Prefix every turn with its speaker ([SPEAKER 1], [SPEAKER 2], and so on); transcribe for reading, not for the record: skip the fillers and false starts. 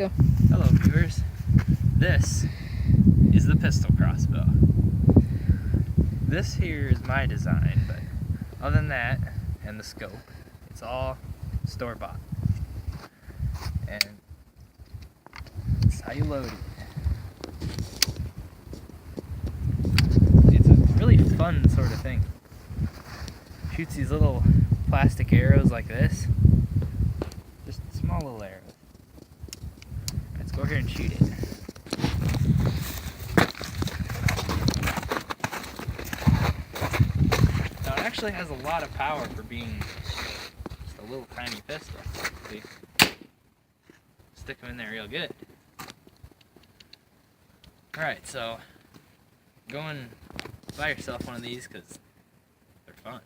[SPEAKER 1] go.
[SPEAKER 2] Hello viewers, this is the pistol crossbow. This here is my design, but other than that, and the scope, it's all store-bought. And it's how you load it. It's a really fun sort of thing. Shoots these little plastic arrows like this. Just small little arrows. Let's go here and shoot it. Now it actually has a lot of power for being just a little tiny pistol. See? Stick them in there real good. Alright, so go and buy yourself one of these because they're fun.